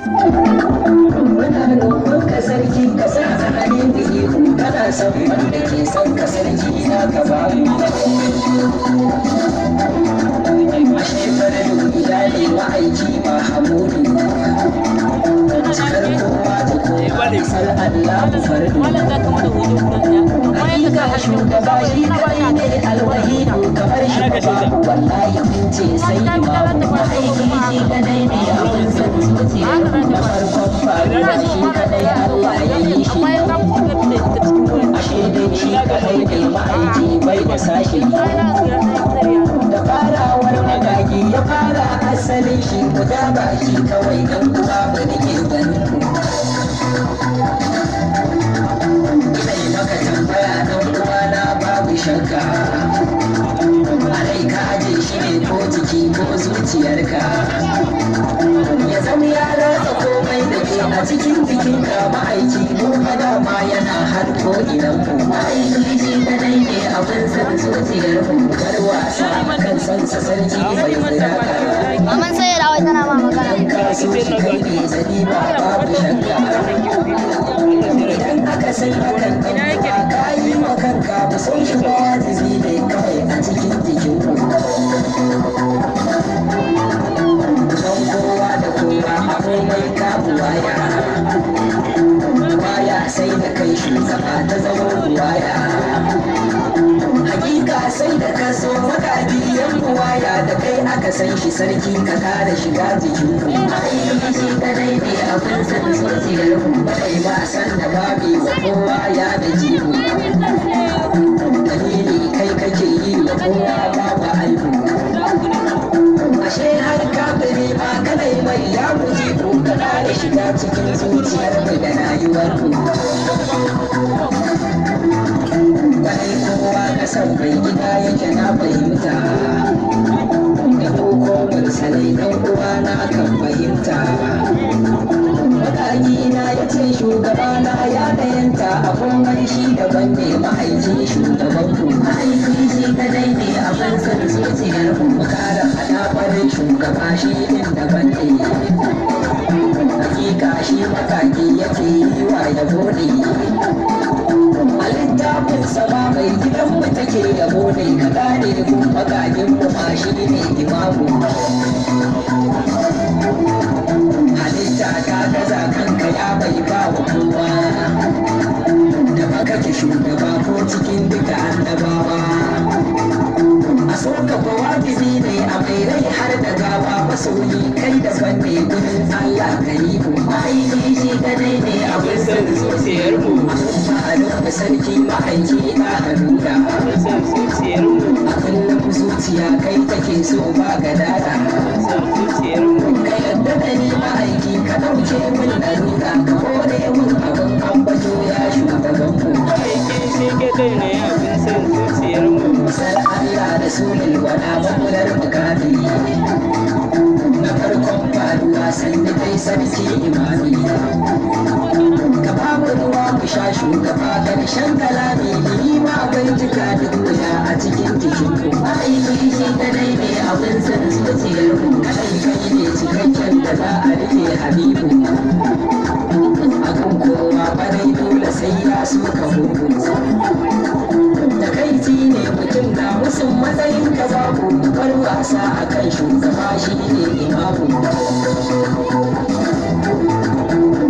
muna roƙon ka sarki ka sa a halin da ke kana son wanda ke son ka sarki na ka ba mu ashe farin iyali ma'aiki Mahamudu cikar kowa da kowa sal Allah fardu hakika shugaba shi kadai ne alwahidu kamar shi babu wallahi kun ce sai imamu ma'aiki shi kadai ne abin san zuciya da farkon faruwa shi kadai Allah ya yi shi ashe dai shi kadai ne ma'aiki bai da sashi da farawar magagi ya fara asalin shi guda baki kawai dan uwa ba nake ganin ku ina maka tambaya dan uwa na babu shakka alai ka aje shi ne ko jiki ko zuciyarka ya zama ya ratsa komai da ke a cikin jikinka ma'aiki mu dama yana har ko idan ku ma'aiki shi kadai ne abin san zuciyar ku kar wasa kan san sa sarki bai tsira ka Maman sai da wai tana ma magana. ka so shi kai ne zani ba babu shakka idan aka san hakan kan ka yi wa kanka ba san shi ba wajibi ne kawai a cikin jikin ku don kowa da kowa a komai kabuwaya waya sai da kai shugaba ta zama waya hakika sai da ka so makadi yan waya da kai aka san shi sarki ka kare shiga jikin ku ainihin shi kadai ne abin san zuciyar ku bai ba san da babi wa kowa ya da jiku dalili kai kake yi wa kowa babu aibu ashe har kafiri ma kanai mai ya guji ku ka kare shiga cikin zuciyar ku da rayuwar ku bai kowa na san bai gida yake na fahimta da koko mursalai dan uwa na kan fahimta makaki na ya ce shugaba na ya dayanta a komai shi daban ne ma'aiki shugaban ku ma'aiki shi kadai ne abin san zuciyar ku kara hada farin shugaba shi din daban ne hakika shi makaki yake yi wa ya bude a littafin sama mai gidan mu take yabo ne ka gane kun magagin mu ma shi ne imamu halitta ta gaza kanka ya bai ba wa kowa da baka ke shugaba ko cikin duka annabawa a so ka fa wajibi ne a mai rai har da gawa masoyi kai daban ne gudun Allah karibu ma'aiki shi kadai ne abin san zuciyar mu da sarki ma'aiki na haruna a kullum zuciya kai take so ba gadara ka yadda da ni ma'aiki ka ɗauke min larura ka kore min abin ambato ya shugaban ku sar Allah da sunan wada makular bukati na farkon faruwa sanni kai sarki imami ka babu ruwa mu sha shugaba karshen kalami ni ma bai jika duk wuya a cikin jikin ku ma'aiki shi kadai ne abin san zuciyar ku kadai kai ne cikakken da za a rike habibu akan kowa farai dole sai ya so ka huku da kai ne mutum na musun matsayin ka babu bar wasa akan shugaba shi ne imamu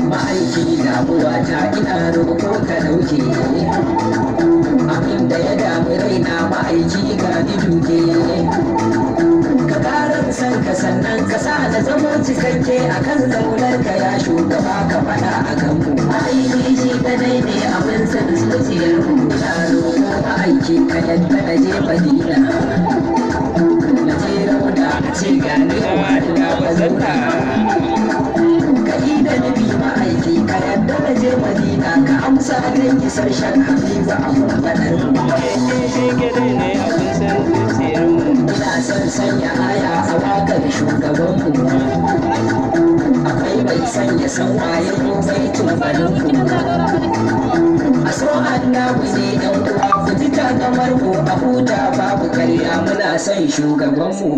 ma'aiki damuwa ta ina roƙo ka dauke abin da ya damu raina ma'aiki ga ni duke ka ƙarin san ka sannan ka sa na zama cikakke akan zaunar ka ya shugaba ka faɗa a kan ku ma'aiki shi kadai ne abin san zuciyar ku na roƙo ma'aiki ka yadda na je madina na je rauda a ce gani a wadda bazanta da nabi ma'aiki ka yadda na je madina ka amsa don isar shan habiba a kumbanar mu ina son sanya aya a wakar shugaban ku akwai mai sanya san waye ko bai tumbalin ku a so annabu ne yan uwa ku ji takamar mu a huta babu karya muna son shugaban mu